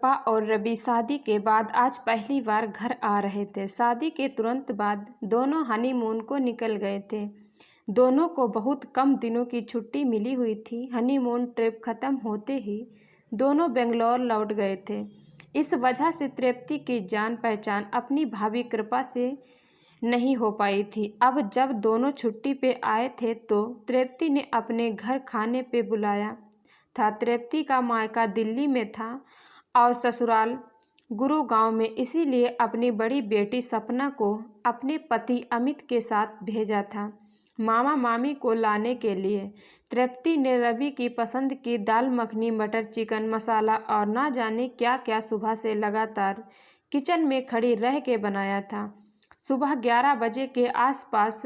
कृपा और रवि शादी के बाद आज पहली बार घर आ रहे थे। शादी के तुरंत बाद दोनों हनीमून को निकल गए थे। दोनों को बहुत कम दिनों की छुट्टी मिली हुई थी। हनीमून ट्रिप खत्म होते ही दोनों बेंगलोर लौट गए थे। इस वजह से तृप्ति की जान पहचान अपनी भाभी कृपा से नहीं हो पाई थी। अब जब दोनों छुट्टी पे आए थे तो तृप्ति ने अपने घर खाने पे बुलाया था। तृप्ति का मायका दिल्ली में था और ससुराल गुरुगांव में, इसीलिए अपनी बड़ी बेटी सपना को अपने पति अमित के साथ भेजा था मामा मामी को लाने के लिए। तृप्ति ने रवि की पसंद की दाल मखनी, मटर चिकन मसाला और ना जाने क्या क्या सुबह से लगातार किचन में खड़ी रह के बनाया था। सुबह 11 बजे के आसपास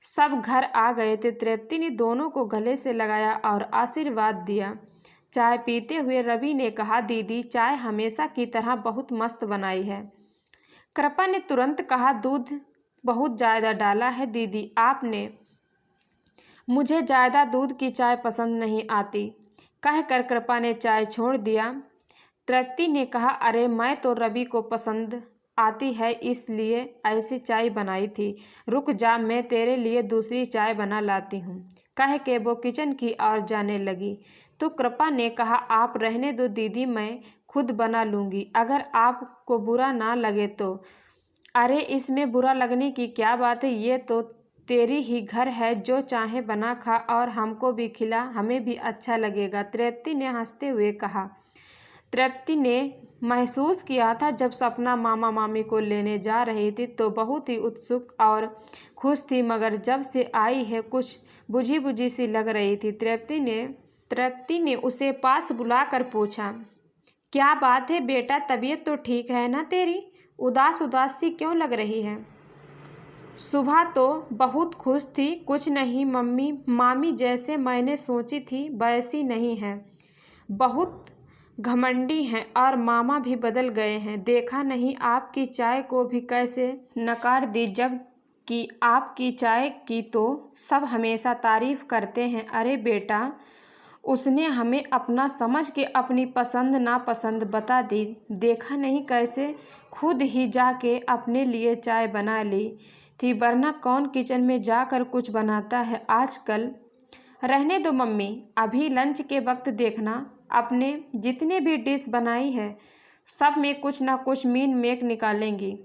सब घर आ गए थे। तृप्ति ने दोनों को गले से लगाया और आशीर्वाद दिया। चाय पीते हुए रवि ने कहा, दीदी चाय हमेशा की तरह बहुत मस्त बनाई है। कृपा ने तुरंत कहा, दूध बहुत ज़्यादा डाला है दीदी आपने, मुझे ज़्यादा दूध की चाय पसंद नहीं आती। कहकर कृपा ने चाय छोड़ दिया। तृप्ति ने कहा, अरे मैं तो रवि को पसंद आती है इसलिए ऐसी चाय बनाई थी, रुक जा मैं तेरे लिए दूसरी चाय बना लाती हूँ। कह के वो किचन की ओर जाने लगी तो कृपा ने कहा, आप रहने दो दीदी, मैं खुद बना लूँगी अगर आपको बुरा ना लगे तो। अरे इसमें बुरा लगने की क्या बात है, ये तो तेरी ही घर है, जो चाहे बना खा और हमको भी खिला, हमें भी अच्छा लगेगा। तृप्ति ने हंसते हुए कहा। तृप्ति ने महसूस किया था जब सपना मामा मामी को लेने जा रही थी तो बहुत ही उत्सुक और खुश थी, मगर जब से आई है कुछ बुझी बुझी सी लग रही थी। तृप्ति ने उसे पास बुलाकर पूछा, क्या बात है बेटा, तबीयत तो ठीक है ना तेरी, उदास उदास सी क्यों लग रही है। सुबह तो बहुत खुश थी। कुछ नहीं मम्मी, मामी जैसे मैंने सोची थी वैसी नहीं है, बहुत घमंडी हैं और मामा भी बदल गए हैं। देखा नहीं आपकी चाय को भी कैसे नकार दी, जब कि आपकी चाय की तो सब हमेशा तारीफ करते हैं। अरे बेटा, उसने हमें अपना समझ के अपनी पसंद नापसंद बता दी, देखा नहीं कैसे खुद ही जाके अपने लिए चाय बना ली थी, वरना कौन किचन में जाकर कुछ बनाता है आजकल। रहने दो मम्मी, अभी लंच के वक्त देखना, अपने जितने भी डिश बनाई है सब में कुछ ना कुछ मीन मेक निकालेंगी।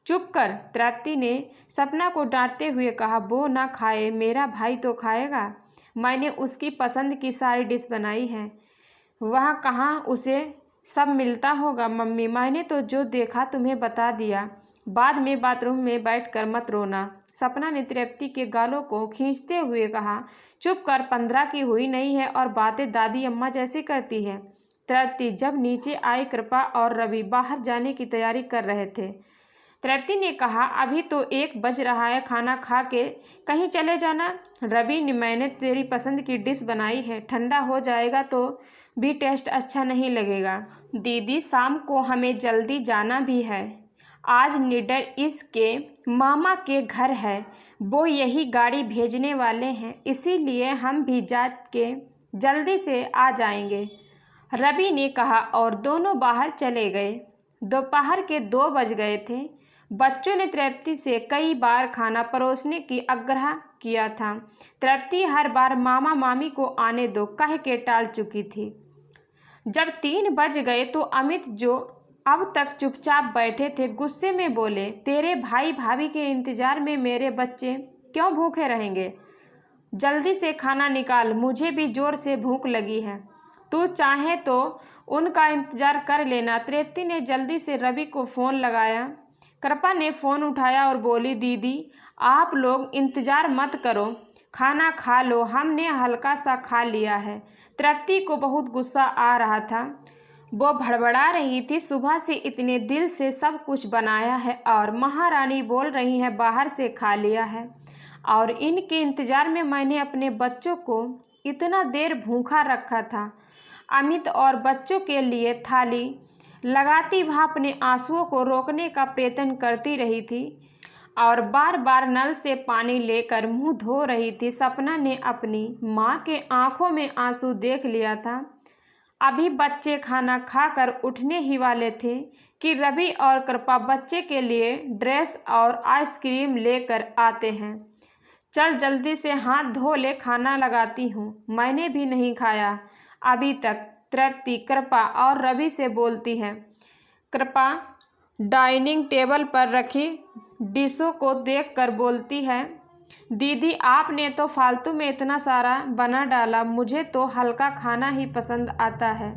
चुप कर, तृप्ति ने सपना को डांटते हुए कहा, वो ना खाए मेरा भाई तो खाएगा, मैंने उसकी पसंद की सारी डिश बनाई है, वह कहाँ उसे सब मिलता होगा। मम्मी मैंने तो जो देखा तुम्हें बता दिया, बाद में बाथरूम में बैठकर मत रोना। सपना ने तृप्ति के गालों को खींचते हुए कहा, चुप कर, 15 की हुई नहीं है और बातें दादी अम्मा जैसी करती है। तृप्ति जब नीचे आई कृपा और रवि बाहर जाने की तैयारी कर रहे थे। तृप्ति ने कहा, अभी तो 1 बज रहा है, खाना खा के कहीं चले जाना। रवि ने, मैंने तेरी पसंद की डिश बनाई है, ठंडा हो जाएगा तो भी टेस्ट अच्छा नहीं लगेगा। दीदी शाम को हमें जल्दी जाना भी है, आज निडर इसके मामा के घर है, वो यही गाड़ी भेजने वाले हैं, इसीलिए हम भी जा के जल्दी से आ जाएंगे, रवि ने कहा और दोनों बाहर चले गए। दोपहर के 2 बज गए थे। बच्चों ने तृप्ति से कई बार खाना परोसने की आग्रह किया था। तृप्ति हर बार मामा मामी को आने दो कह के टाल चुकी थी। जब 3 बज गए तो अमित, जो अब तक चुपचाप बैठे थे, गुस्से में बोले, तेरे भाई भाभी के इंतजार में मेरे बच्चे क्यों भूखे रहेंगे, जल्दी से खाना निकाल, मुझे भी जोर से भूख लगी है, तू चाहे तो उनका इंतजार कर लेना। तृप्ति ने जल्दी से रवि को फ़ोन लगाया। कृपा ने फ़ोन उठाया और बोली, दीदी आप लोग इंतज़ार मत करो, खाना खा लो, हमने हल्का सा खा लिया है। तृप्ति को बहुत गुस्सा आ रहा था, वो भड़बड़ा रही थी, सुबह से इतने दिल से सब कुछ बनाया है और महारानी बोल रही है बाहर से खा लिया है, और इनके इंतज़ार में मैंने अपने बच्चों को इतना देर भूखा रखा था। अमित और बच्चों के लिए थाली लगाती वह अपने आंसुओं को रोकने का प्रयत्न करती रही थी और बार बार नल से पानी लेकर मुंह धो रही थी। सपना ने अपनी माँ के आंखों में आंसू देख लिया था। अभी बच्चे खाना खाकर उठने ही वाले थे कि रवि और कृपा बच्चे के लिए ड्रेस और आइसक्रीम लेकर आते हैं। चल जल्दी से हाथ धो ले, खाना लगाती हूँ, मैंने भी नहीं खाया अभी तक। तृप्ति कृपा और रवि से बोलती है। कृपा डाइनिंग टेबल पर रखी डिशों को देखकर बोलती है, दीदी आपने तो फालतू में इतना सारा बना डाला, मुझे तो हल्का खाना ही पसंद आता है।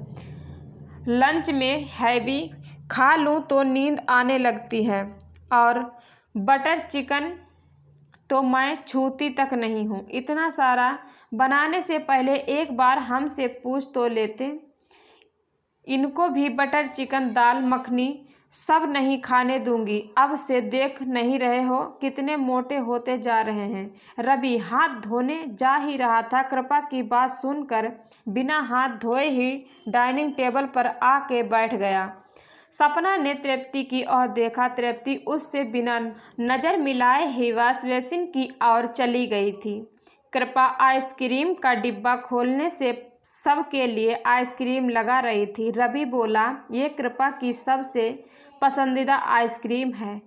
लंच में हैवी खा लूँ तो नींद आने लगती है, और बटर चिकन तो मैं छूती तक नहीं हूँ। इतना सारा बनाने से पहले एक बार हमसे पूछ तो लेते। इनको भी बटर चिकन दाल मखनी सब नहीं खाने दूंगी। अब से देख नहीं रहे हो कितने मोटे होते जा रहे हैं। रवि हाथ धोने जा ही रहा था, कृपा की बात सुनकर बिना हाथ धोए ही डाइनिंग टेबल पर आके बैठ गया। सपना ने तृप्ति की ओर देखा। तृप्ति उससे बिना नज़र मिलाए ही वॉश बेसिन की ओर चली गई थी। कृपा आइसक्रीम का डिब्बा खोलने से सबके लिए आइसक्रीम लगा रही थी। रवि बोला, ये कृपा की सबसे पसंदीदा आइसक्रीम है,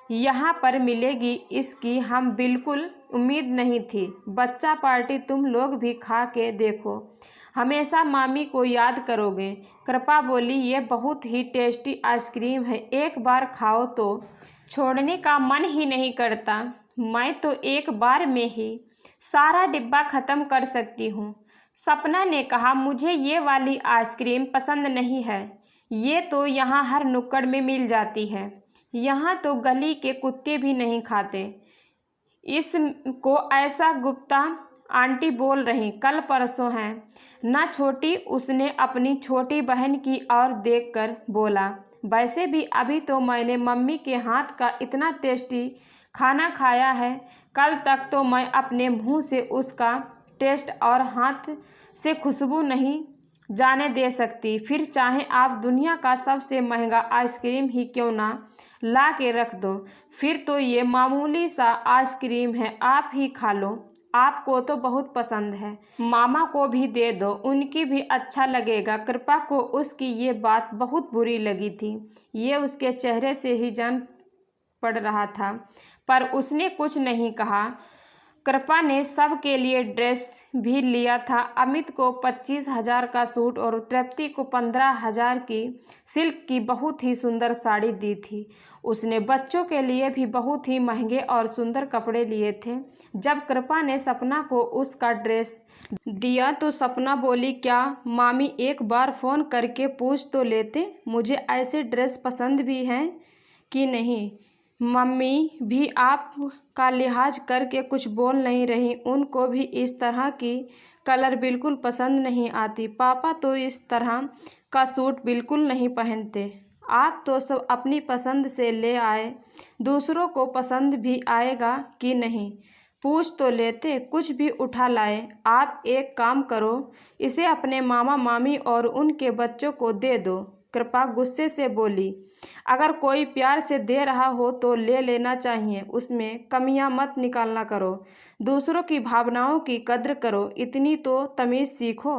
यहाँ पर मिलेगी, इसकी हम बिल्कुल उम्मीद नहीं थी। बच्चा पार्टी तुम लोग भी खा के देखो, हमेशा मामी को याद करोगे। कृपा बोली, ये बहुत ही टेस्टी आइसक्रीम है, एक बार खाओ तो छोड़ने का मन ही नहीं करता। मैं तो एक बार में ही सारा डिब्बा ख़त्म कर सकती हूँ। सपना ने कहा, मुझे ये वाली आइसक्रीम पसंद नहीं है, ये तो यहाँ हर नुक्कड़ में मिल जाती है, यहाँ तो गली के कुत्ते भी नहीं खाते। इसको ऐसा गुप्ता आंटी बोल रही, कल परसों हैं ना छोटी। उसने अपनी छोटी बहन की ओर देखकर बोला, वैसे भी अभी तो मैंने मम्मी के हाथ का इतना टेस्टी खाना खाया है, कल तक तो मैं अपने मुंह से उसका टेस्ट और हाथ से खुशबू नहीं जाने दे सकती। फिर चाहे आप दुनिया का सबसे महंगा आइसक्रीम ही क्यों ना ला के रख दो, फिर तो ये मामूली सा आइसक्रीम है, आप ही खा लो, आपको तो बहुत पसंद है, मामा को भी दे दो, उनकी भी अच्छा लगेगा। कृपा को उसकी ये बात बहुत बुरी लगी थी, ये उसके चेहरे से ही जान पड़ रहा था, पर उसने कुछ नहीं कहा। कृपा ने सब के लिए ड्रेस भी लिया था। अमित को 25,000 का सूट और तृप्ति को 15,000 की सिल्क की बहुत ही सुंदर साड़ी दी थी। उसने बच्चों के लिए भी बहुत ही महंगे और सुंदर कपड़े लिए थे। जब कृपा ने सपना को उसका ड्रेस दिया तो सपना बोली, क्या मामी एक बार फ़ोन करके पूछ तो लेते, मुझे ऐसे ड्रेस पसंद भी हैं कि नहीं। मम्मी भी आपका लिहाज करके कुछ बोल नहीं रही, उनको भी इस तरह की कलर बिल्कुल पसंद नहीं आती। पापा तो इस तरह का सूट बिल्कुल नहीं पहनते। आप तो सब अपनी पसंद से ले आए, दूसरों को पसंद भी आएगा कि नहीं पूछ तो लेते, कुछ भी उठा लाए। आप एक काम करो, इसे अपने मामा मामी और उनके बच्चों को दे दो। कृपा गुस्से से बोली, अगर कोई प्यार से दे रहा हो तो ले लेना चाहिए, उसमें कमियां मत निकालना करो, दूसरों की भावनाओं की कद्र करो, इतनी तो तमीज़ सीखो।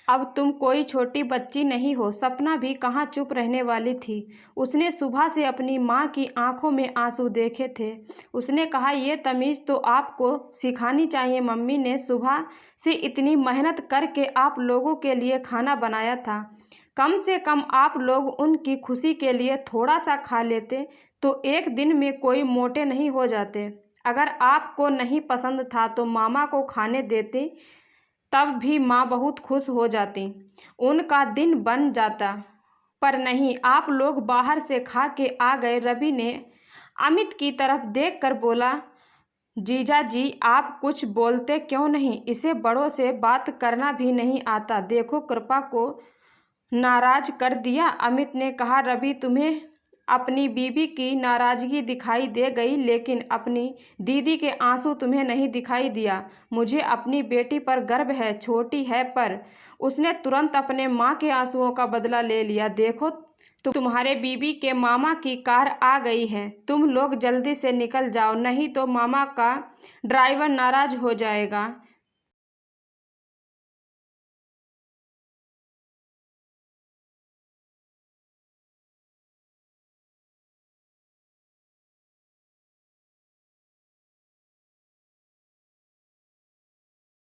अब तुम कोई छोटी बच्ची नहीं हो। सपना भी कहाँ चुप रहने वाली थी, उसने सुबह से अपनी माँ की आंखों में आंसू देखे थे। उसने कहा, ये तमीज़ तो आपको सिखानी चाहिए, मम्मी ने सुबह से इतनी मेहनत करके आप लोगों के लिए खाना बनाया था, कम से कम आप लोग उनकी खुशी के लिए थोड़ा सा खा लेते तो एक दिन में कोई मोटे नहीं हो जाते। अगर आपको नहीं पसंद था तो मामा को खाने देते, तब भी माँ बहुत खुश हो जाती, उनका दिन बन जाता, पर नहीं, आप लोग बाहर से खा के आ गए। रवि ने अमित की तरफ देखकर बोला, जीजा जी आप कुछ बोलते क्यों नहीं, इसे बड़ों से बात करना भी नहीं आता, देखो कृपा को नाराज कर दिया। अमित ने कहा, रवि तुम्हें अपनी बीबी की नाराज़गी दिखाई दे गई, लेकिन अपनी दीदी के आंसू तुम्हें नहीं दिखाई दिया। मुझे अपनी बेटी पर गर्व है, छोटी है पर उसने तुरंत अपने माँ के आंसुओं का बदला ले लिया। देखो तुम्हारे बीबी के मामा की कार आ गई है, तुम लोग जल्दी से निकल जाओ, नहीं तो मामा का ड्राइवर नाराज हो जाएगा।